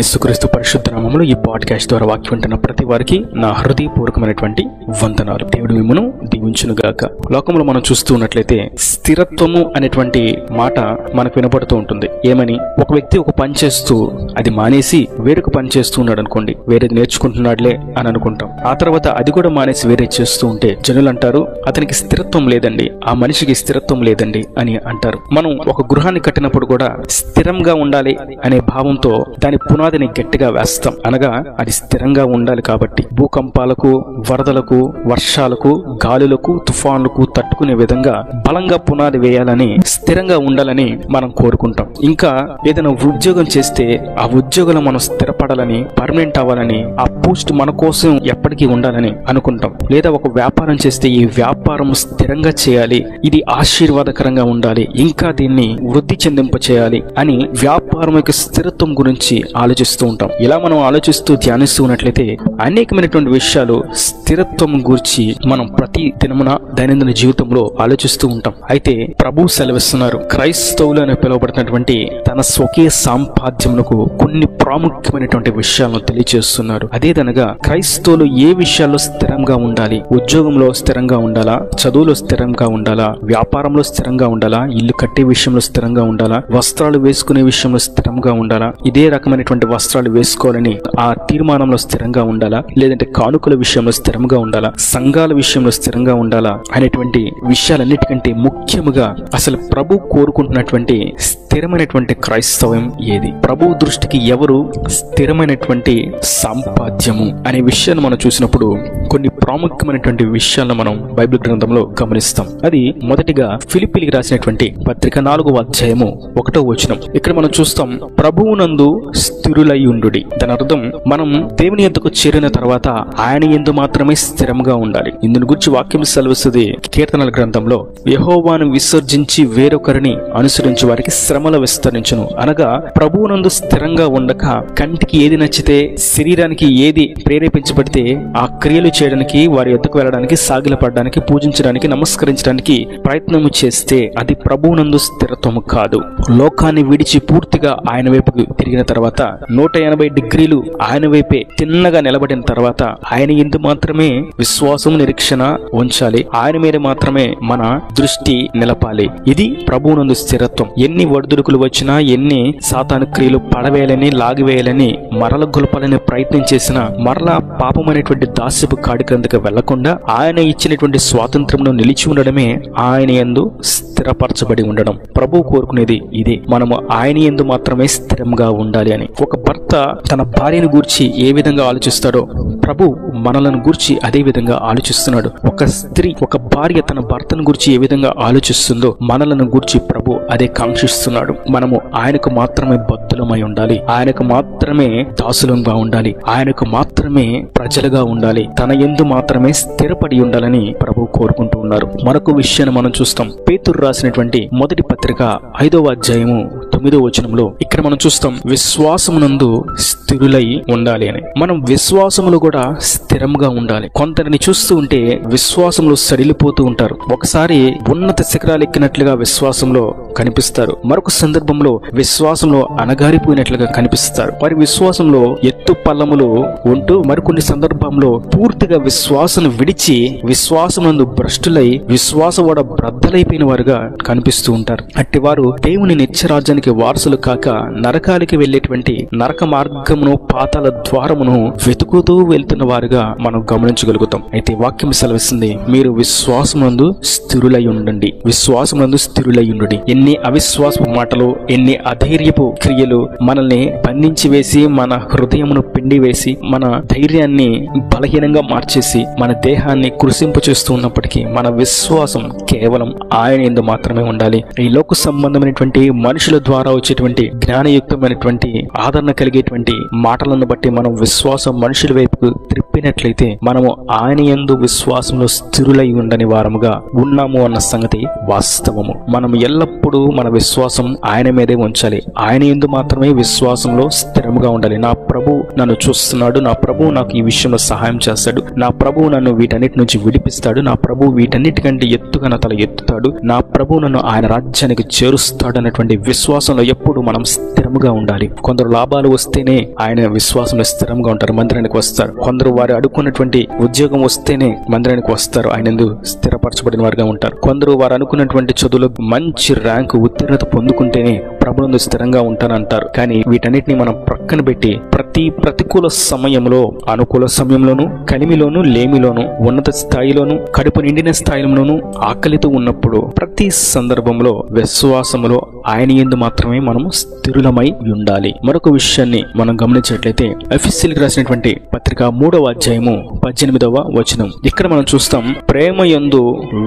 యేసుక్రీస్తు పరిశుద్ధ నామములో ఈ పాడ్కాస్ట్ ద్వారా వాక్యం వింటున్న ప్రతి వారికి నా హృదయపూర్వకమైనటువంటి వందనాలు. దేవుడు మిమ్మును దీవించునుగాక. లోకంలో మనం చూస్తూ ఉన్నట్లయితే స్థిరత్వము అనేటువంటి మాట మనకు వినపడుతూ ఉంటుంది. ఏమని, ఒక వ్యక్తి ఒక పని చేస్తూ అది మానేసి వేరొక పని చేస్తూ ఉన్నాడు అనుకోండి, వేరేది నేర్చుకుంటున్నాడులే అని అనుకుంటాం. ఆ తర్వాత అది కూడా మానేసి వేరే చేస్తూ ఉంటే జనులు అంటారు, అతనికి స్థిరత్వం లేదండి, ఆ మనిషికి స్థిరత్వం లేదండి అని అంటారు. మనం ఒక గృహాన్ని కట్టినప్పుడు కూడా స్థిరంగా ఉండాలి అనే భావంతో దాని పునాదిని గట్టిగా వేస్తాం. అనగా అది స్థిరంగా ఉండాలి కాబట్టి భూకంపాలకు, వరదలకు, వర్షాలకు, గాలులకు, తుఫాన్లకు తట్టుకునే విధంగా బలంగా పునాది వేయాలని, స్థిరంగా ఉండాలని మనం కోరుకుంటాం. ఇంకా ఏదైనా ఉద్యోగం చేస్తే ఆ ఉద్యోగంలో మనం స్థిరపడాలని, పర్మనెంట్ అవ్వాలని, ఆ పోస్ట్ మన కోసం ఎప్పటికీ ఉండాలని అనుకుంటాం. లేదా ఒక వ్యాపారం చేస్తే ఈ వ్యాపారం స్థిరంగా చేయాలి, ఇది ఆశీర్వాదకరంగా ఉండాలి, ఇంకా దీన్ని వృద్ధి చెందింప చేయాలి అని వ్యాపారం యొక్క స్థిరత్వం గురించి ఆలోచిస్తూ ఉంటాం. ఇలా మనం ఆలోచిస్తూ ధ్యానిస్తూ ఉన్నట్లయితే అనేకమైనటువంటి విషయాలు స్థిరత్వం గురించి మనం ప్రతి దినమున దైనందిన జీవితంలో ఆలోచిస్తూ ఉంటాం. అయితే ప్రభు సెలవిస్తున్నారు, క్రైస్తవులు అని పిలువబడుతున్నటువంటి తన స్వకీయ సాంపాద్యమునకు కొన్ని ప్రాముఖ్యమైనటువంటి విషయాలను తెలియజేస్తున్నారు. అదేదనగా క్రైస్తవులు ఏ విషయాల్లో స్థిరంగా ఉండాలి? ఉద్యోగంలో స్థిరంగా ఉండాలా? చదువులో స్థిరంగా ఉండాలా? వ్యాపారంలో స్థిరంగా ఉండాలా? ఇల్లు కట్టే విషయంలో స్థిరంగా ఉండాలా? వస్త్రాలు వేసుకునే విషయంలో స్థిరంగా ఉండాలా? ఇదే రకమైనటువంటి వస్త్రాలు వేసుకోవాలని ఆ తీర్మానంలో స్థిరంగా ఉండాలా? లేదంటే కానుకల విషయంలో స్థిరంగా ఉండాలా? సంఘాల విషయంలో స్థిరంగా ఉండాలా? అనేటువంటి విషయాలన్నిటికంటే ముఖ్యముగా అసలు ప్రభు కోరుకుంటున్నటువంటి స్థిరమైనటువంటి క్రైస్తవం ఏది? ప్రభు దృష్టికి ఎవరు స్థిరమైనటువంటి సాంపాద్యము అనే విషయాన్ని మనం చూసినప్పుడు కొన్ని ప్రాముఖ్యమైనటువంటి విషయాలను మనం బైబిల్ గ్రంథంలో గమనిస్తాం. అది మొదటిగా ఫిలిప్పీలకు రాసినటువంటి పత్రిక 4వ అధ్యాయము 1వ వచనం. ఇక్కడ మనం చూస్తాం, ప్రభువునందు స్థిరులై ఉండుడి. దాని అర్థం మనం దేవుని యొద్దకు చేరిన తర్వాత ఆయన యందు మాత్రమే స్థిరంగా ఉండాలి. ఇందుని గురించి వాక్యం సెలవిస్తుంది కీర్తనల గ్రంథంలో, యెహోవాను విసర్జించి వేరొకరిని అనుసరించి వారికి శ్రమల విస్తరించును. అనగా ప్రభువునందు స్థిరంగా ఉండక కంటికి ఏది నచ్చితే, శరీరానికి ఏది ప్రేరేపించబడితే ఆ క్రియలు చేయడానికి, వారి యొద్దకు వెళ్ళడానికి, సాగిలపడడానికి, పూజించడానికి, నమస్కరించడానికి ప్రయత్నము చేస్తే అది ప్రభువునందు స్థిరత్వము కాదు. లోకాన్ని విడిచి పూర్తిగా ఆయన వైపుకు తిరిగిన తర్వాత 180 డిగ్రీలు ఆయన వైపే తిన్నగా నిలబడిన తర్వాత ఆయన యందు మాత్రమే విశ్వాసం, నిరీక్షణ ఉంచాలి. ఆయన మీద మాత్రమే మన దృష్టి నిలపాలి. ఇది ప్రభువునందు స్థిరత్వం. ఎన్ని ఒడిదుడుకులు వచ్చినా, ఎన్ని సాతాను క్రియలు పడవేయాలని, లాగివేయాలని, మరల గొలపాలని ప్రయత్నం చేసినా మరలా పాపమైనటువంటి దాస్యపు కాడి క్రిందకు వెళ్లకుండా ఆయన ఇచ్చినటువంటి స్వాతంత్రంలో నిలిచి ఉండడమే ఆయన యందు స్థిరపరచబడి ఉండడం. ప్రభు కోరుకునేది ఇదే. మనము ఆయన యందు మాత్రమే స్థిరంగా ఉండాలి అని. ఒక భర్త తన భార్యను గూర్చి ఏ విధంగా ఆలోచిస్తాడో ప్రభు మనలను గూర్చి అదే విధంగా ఆలోచిస్తున్నాడు. ఒక స్త్రీ, ఒక భార్య తన భర్తను గూర్చి ఏ విధంగా ఆలోచిస్తుందో మనలను గూర్చి ప్రభు అదే కాంక్షిస్తున్నాడు. మనము ఆయనకు మాత్రమే బద్ధులమై ఉండాలి, ఆయనకు మాత్రమే దాసులంగా ఉండాలి, ఆయనకు మాత్రమే ప్రజలుగా ఉండాలి, తన యందు మాత్రమే స్థిరపడి ఉండాలని ప్రభు కోరుకుంటూ ఉన్నారు. మరొక విషయాన్ని మనం చూస్తాం, పేతురు రాసినటువంటి మొదటి పత్రిక 5వ అధ్యాయము 9వ వచనంలో. ఇక్కడ మనం చూస్తాం, విశ్వాసమునందు స్థిరులై ఉండాలి అని. మనం విశ్వాసములు కూడా స్థిరంగా ఉండాలి. కొందరిని చూస్తూ ఉంటే విశ్వాసంలో సడిలిపోతూ ఉంటారు. ఒకసారి ఉన్నత శిఖరాలు ఎక్కినట్లుగా విశ్వాసంలో కనిపిస్తారు, మరొక సందర్భంలో విశ్వాసంలో అణగారిపోయినట్లుగా కనిపిస్తారు. వారి విశ్వాసంలో ఎత్తు పల్లములు ఉంటూ మరికొన్ని సందర్భంలో పూర్తిగా విశ్వాసం విడిచి విశ్వాసమునందు భ్రష్టులై విశ్వాసవడ బ్రద్దలైపోయిన వారుగా కనిపిస్తూ ఉంటారు. అట్టి వారు దేవుని నిత్యరాజ్యానికి వారసులు కాక నరకానికి వెళ్లేటువంటి నరక మార్గమును, పాతాళ ద్వారమును వెతుకుతూ వెళ్తున్న వారుగా మనం గమనించగలుగుతాం. అయితే వాక్యం సెలవిస్తుంది, మీరు విశ్వాసమునందు స్థిరులై ఉండండి, విశ్వాసమునందు స్థిరులై ఉండండి. ఎన్ని అవిశ్వాసపు మాటలు, ఎన్ని అధైర్యపు క్రియలు మనల్ని బంధించి వేసి, మన హృదయమును పిండి వేసి, మన ధైర్యాన్ని బలహీనంగా మార్చేసి, మన దేహాన్ని కృషింపు చేస్తూ ఉన్నప్పటికీ మన విశ్వాసం కేవలం ఆయన యందు మాత్రమే ఉండాలి. ఈ లోక సంబంధమైనటువంటి మనుషుల ద్వారా వచ్చేటువంటి జ్ఞానయుక్తమైనటువంటి ఆదరణ కలిగేటువంటి మాటలను బట్టి మనం విశ్వాసం మనుషుల వైపుకు త్రిప్పినట్లయితే మనము ఆయన యందు విశ్వాసంలో స్థిరులై ఉండని వారముగా ఉన్నాము అన్న సంగతి వాస్తవము. మనం ఎల్లప్పుడూ మన విశ్వాసం ఆయన మీదే ఉంచాలి. ఆయన యందు మాత్రమే విశ్వాసంలో స్థిరముగా ఉండాలి. నా ప్రభు నన్ను చూస్తున్నాడు, నా ప్రభు నాకు ఈ విషయంలో సహాయం చేస్తాడు, నా ప్రభు నన్ను వీటన్నిటి నుంచి విడిపిస్తాడు, నా ప్రభు వీటన్నిటికంటే ఎత్తుగా నా తల ఎత్తుతాడు, నా ప్రభు నన్ను ఆయన రాజ్యానికి చేరుస్తాడు అనేటువంటి విశ్వాసంలో ఎప్పుడు మనం స్థిరంగా ఉండాలి. కొందరు లాభాలు వస్తేనే ఆయన విశ్వాసంలో స్థిరంగా ఉంటారు, మందిరానికి వస్తారు. కొందరు వారు అనుకున్నటువంటి ఉద్యోగం వస్తేనే మందిరానికి వస్తారు, ఆయన యందు స్థిరపరచబడిన వారుగా ఉంటారు. కొందరు వారు అనుకున్నటువంటి చదువులో మంచి ర్యాంకు ఉత్తీర్ణత పొందుకుంటేనే ప్రభునందు స్థిరంగా ఉంటానంటారు. కానీ వీటన్నిటిని మనం ప్రక్కన పెట్టి ప్రతి ప్రతికూల సమయంలో, అనుకూల సమయంలోను, కలిమిలోను, లేమిలోను, ఉన్నత స్థాయిలోను, కడుపు నిండిన స్థాయిలోను, ఆకలితో ఉన్నప్పుడు ప్రతి సందర్భంలో విశ్వాసములో ఆయన యందు మాత్రమే మనం స్థిరులమై ఉండాలి. మరొక విషయాన్ని మనం గమనించినట్లయితే ఎఫెసీయులకు రాసినటువంటి పత్రిక 3వ అధ్యాయము 18వ వచనం. ఇక్కడ మనం చూస్తాం, ప్రేమ యందు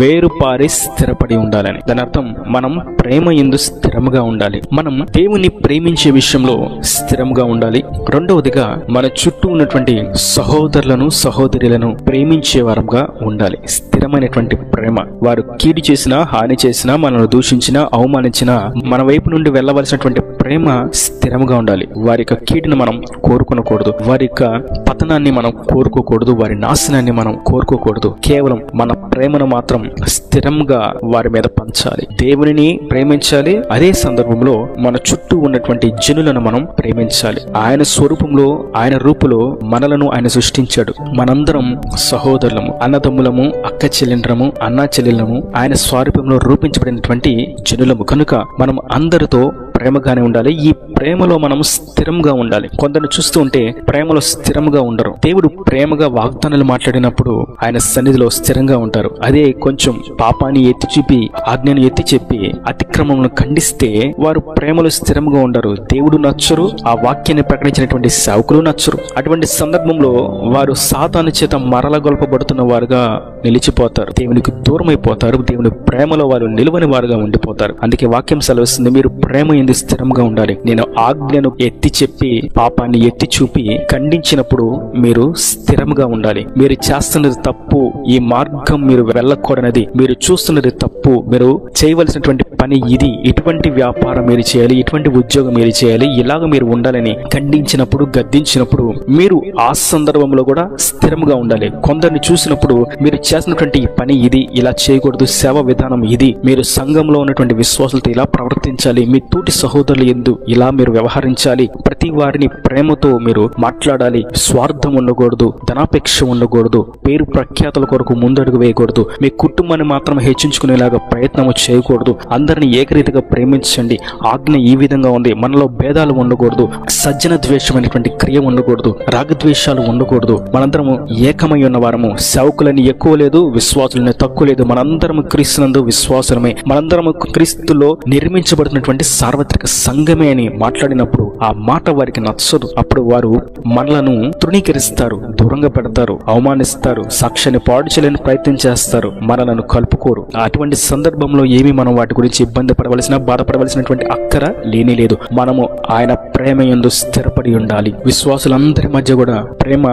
వేరుపారి స్థిరపడి ఉండాలని. దాని అర్థం మనం ప్రేమ యందు స్థిరంగా ఉండాలి. మనం దేవుని ప్రేమించే విషయంలో స్థిరంగా ఉండాలి. రెండవదిగా మన చుట్టూ ఉన్నటువంటి సహోదరులను, సహోదరులను ప్రేమించే వారంగా ఉండాలి. స్థిరమైనటువంటి ప్రేమ. వారు కీడు చేసినా, హాని చేసినా, మనల్ని దూషించినా, అవమానించినా మన వైపు నుండి వెళ్ళవలసినటువంటి ప్రేమ స్థిరంగా ఉండాలి. వారి యొక్క కీడును మనం కోరుకోకూడదు, వారి యొక్క పతనాన్ని మనం కోరుకోకూడదు, వారి నాశనాన్ని మనం కోరుకోకూడదు. కేవలం మన ప్రేమను మాత్రం స్థిరంగా వారి మీద పంచాలి. దేవునిని ప్రేమించాలి, అదే సందర్భంలో మన చుట్టూ ఉన్నటువంటి జనులను మనం ప్రేమించాలి. ఆయన స్వరూపంలో, ఆయన రూపులో మనలను ఆయన సృష్టించాడు. మనందరం సహోదరులము, అన్నదమ్ములము, అక్క చెల్లెండ్రము, అన్నా చెల్లెళ్ళము, ఆయన స్వరూపంలో రూపించబడినటువంటి జనులము. కనుక మనం అందరితో ప్రేమగానే ఉండాలి. ఈ ప్రేమలో మనం స్థిరంగా ఉండాలి. కొందరు చూస్తూ ఉంటే ప్రేమలో స్థిరంగా ఉండరు. దేవుడు ప్రేమగా వాగ్దానాలు మాట్లాడినప్పుడు ఆయన సన్నిధిలో స్థిరంగా ఉంటారు. అదే కొంచెం పాపాన్ని ఎత్తి చూపి, ఆజ్ఞను ఎత్తి చెప్పి, అతిక్రమములను ఖండిస్తే వారు ప్రేమలో స్థిరంగా ఉండరు. దేవుడు నచ్చరు, ఆ వాక్యాన్ని ప్రకటించినటువంటి సేవకులు నచ్చరు. అటువంటి సందర్భంలో వారు సాతాను చేత మరలగొల్పబడుతున్న వారుగా నిలిచిపోతారు, దేవునికి దూరం అయిపోతారు. దేవుని ప్రేమలో వారు నిలువని వారుగా ఉండిపోతారు. అందుకే వాక్యం సెలవిస్తుంది, మీరు ప్రేమ ఎందు స్థిరంగా ఉండాలి. నేను ఆజ్ఞను ఎత్తి చెప్పి, పాపాన్ని ఎత్తి చూపి ఖండించినప్పుడు మీరు స్థిరంగా ఉండాలి. మీరు చేస్తున్నది తప్పు, ఈ మార్గం మీరు వెళ్ళకూడనది, మీరు చూస్తున్నది తప్పు, మీరు చేయవలసినటువంటి పని ఇది, ఇటువంటి వ్యాపారం మీరు చేయాలి, ఇటువంటి ఉద్యోగం మీరు చేయాలి, ఇలాగ మీరు ఉండాలని ఖండించినప్పుడు, గద్దించినప్పుడు మీరు ఆ సందర్భంలో కూడా స్థిరంగా ఉండాలి. కొందరిని చూసినప్పుడు మీరు చేసినటువంటి ఈ పని ఇది, ఇలా చేయకూడదు, సేవ విధానం ఇది, మీరు సంఘంలో ఉన్నటువంటి విశ్వాసులతో ఇలా ప్రవర్తించాలి, మీ తోటి సహోదరులు ఎందు ఇలా మీరు వ్యవహరించాలి, ప్రతి వారిని ప్రేమతో మీరు మాట్లాడాలి, స్వార్థం ఉండకూడదు, ధనాపేక్ష ఉండకూడదు, పేరు ప్రఖ్యాతుల కొరకు ముందడుగు వేయకూడదు, మీ కుటుంబాన్ని మాత్రం హెచ్చించుకునేలాగా ప్రయత్నం చేయకూడదు, అందరిని ఏకరీతిగా ప్రేమించండి, ఆజ్ఞ ఈ విధంగా ఉంది, మనలో భేదాలు ఉండకూడదు, సజ్జన ద్వేషమైనటువంటి క్రియ ఉండకూడదు, రాగద్వేషాలు ఉండకూడదు, మనందరము ఏకమై ఉన్న వారము, సేవకులని ఎక్కువ లేదు, విశ్వాసులని తక్కువ లేదు, మనందరము క్రీస్తునందు విశ్వాసులమే, మనందరము క్రీస్తులో నిర్మించబడుతున్నటువంటి సార్వత్రిక సంఘమే అని మాట్లాడినప్పుడు ఆ మాట వారికి నచ్చదు. అప్పుడు వారు మనలను తృణీకరిస్తారు, దూరంగా పెడతారు, అవమానిస్తారు, సాక్ష్యాన్ని పాడు చేయలేని ప్రయత్నం చేస్తారు, మనలను కలుపుకోరు. అటువంటి సందర్భంలో ఏమి మనం వాటి గురించి ఇబ్బంది పడవలసిన, బాధపడవలసినటువంటి అక్కర లేని లేదు. మనము ఆయన ప్రేమ యందు స్థిరపడి ఉండాలి. విశ్వాసులందరి మధ్య కూడా ప్రేమ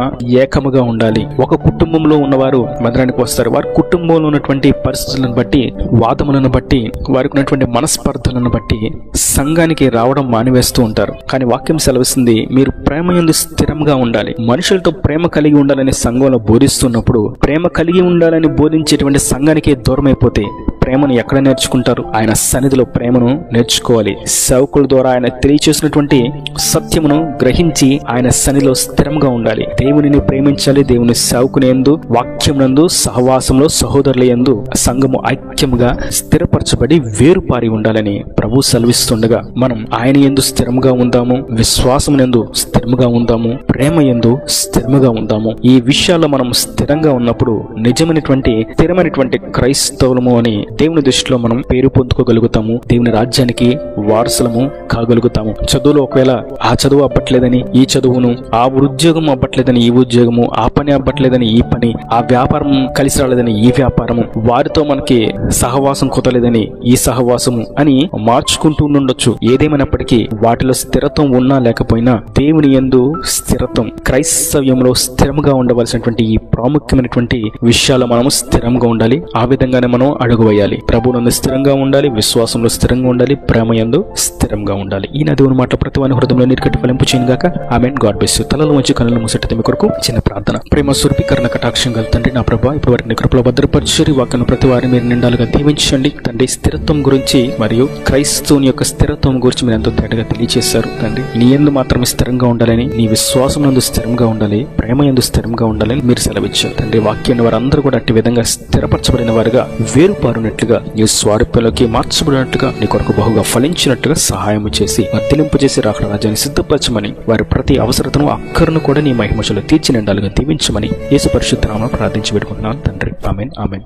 ఏకముగా ఉండాలి. ఒక కుటుంబంలో ఉన్నవారు మందిరానికి వస్తారు. వారి కుటుంబంలో ఉన్నటువంటి పరిస్థితులను బట్టి, వాదములను బట్టి, వారికి ఉన్నటువంటి మనస్పర్ధలను బట్టి సంఘానికి రావడం మానివేస్తూ ఉంటారు. కానీ వాక్యం సెలవిస్తుంది, మీరు ప్రేమ యందు స్థిరంగా ఉండాలి. మనుషులతో ప్రేమ కలిగి ఉండాలని సంఘంలో బోధిస్తున్నప్పుడు, ప్రేమ కలిగి ఉండాలని బోధించేటువంటి సంఘానికి దూరం అయిపోతే ప్రేమను ఎక్కడ నేర్చుకుంటారు? ఆయన సన్నిధిలో ప్రేమను నేర్చుకోవాలి. సేవకుల ద్వారా ఆయన తెలియచేసినటువంటి సత్యమును గ్రహించి ఆయన సన్నిధిలో స్థిరంగా ఉండాలి. దేవునిని ప్రేమించాలి. దేవుని సేవకుని యందు, వాక్యమునందు, సహవాసంలో, సహోదరుల యందు సంఘము ఐక్యముగా స్థిరపరచబడి వేరుపారి ఉండాలని ప్రభు సెలవిస్తుండగా మనం ఆయన యందు స్థిరంగా ఉందాము, విశ్వాసమునందు స్థిరముగా ఉందాము, ప్రేమ యందు స్థిరముగా ఉందాము. ఈ విషయాల్లో మనం స్థిరంగా ఉన్నప్పుడు నిజమైనటువంటి స్థిరమైనటువంటి క్రైస్తవులము అని దేవుని దృష్టిలో మనం పేరు పొందుకోగలుగుతాము. దేవుని రాజ్యానికి వారసులము కాగలుగుతాము. చదువులో ఒకవేళ ఆ చదువు అవ్వట్లేదని ఈ చదువును, ఆ ఉద్యోగం అవ్వట్లేదని ఈ ఉద్యోగము, ఆ పని అవ్వట్లేదని ఈ పని, ఆ వ్యాపారం కలిసి రాలేదని ఈ వ్యాపారము, వారితో మనకి సహవాసం కుదరలేదని ఈ సహవాసము అని మార్చుకుంటూ ఉండొచ్చు. ఏదేమైనప్పటికీ వాటిలో స్థిరత్వం ఉన్నా లేకపోయినా దేవుని యందు స్థిరత్వం, క్రైస్తవ్యంలో స్థిరంగా ఉండవలసినటువంటి ఈ ప్రాముఖ్యమైనటువంటి విషయాల్లో మనము స్థిరంగా ఉండాలి. ఆ విధంగానే మనం అడుగు వేయాలి. చేయాలి. ప్రభువునందు స్థిరంగా ఉండాలి, విశ్వాసంలో స్థిరంగా ఉండాలి, ప్రేమయందు స్థిరంగా ఉండాలి. ఈ దేవుని మాట ప్రతి వాని హృదయంలో నీరుకట్టి ఫలింపు చేయను గాక. ఆమేన్. God bless you. తలలో వంచి కన్నులు మూసేట మీ కొరకు చిన్న ప్రార్థన. ప్రేమ స్వరూపీకరణ కటాక్షం గల తండ్రి, నా ప్రభా ఇప్పుడు వారిని కృపలో భద్రపరిచి వాక్యను ప్రతి వారిని మీరు నిండాలుగా దీవించండి తండ్రి. స్థిరత్వం గురించి మరియు క్రైస్తవుని యొక్క స్థిరత్వం గురించి మీరు ఎంతో తేటగా తెలియజేశారు తండ్రి. నీ యందు మాత్రమే స్థిరంగా ఉండాలని, నీ విశ్వాసం నందు స్థిరంగా ఉండాలి, ప్రేమ యందు స్థిరంగా ఉండాలని మీరు సెలవిచ్చారు తండ్రి. వాక్యాన్ని వారందరూ కూడా అట్టి విధంగా స్థిరపరచబడిన వారుగా, వేరుపారునట్లుగా, నీ స్వారూప్యంలోకి మార్చబడినట్టుగా, నీ కొరకు బహుగా ఫలించినట్టుగా సహాయం చేసి వర్ధిలింపు చేసి రాకడ రాజ్యాన్ని సిద్ధపరచమని, వారి ప్రతి అవసరతను అక్కరను కూడా నీ మహిమలో తీర్చి నిండాలుగా దీవించమని యేసు పరిశుద్ధ నామమున ప్రార్థించి పెట్టుకుంటున్నాను తండ్రి. ఆమేన్. ఆమేన్.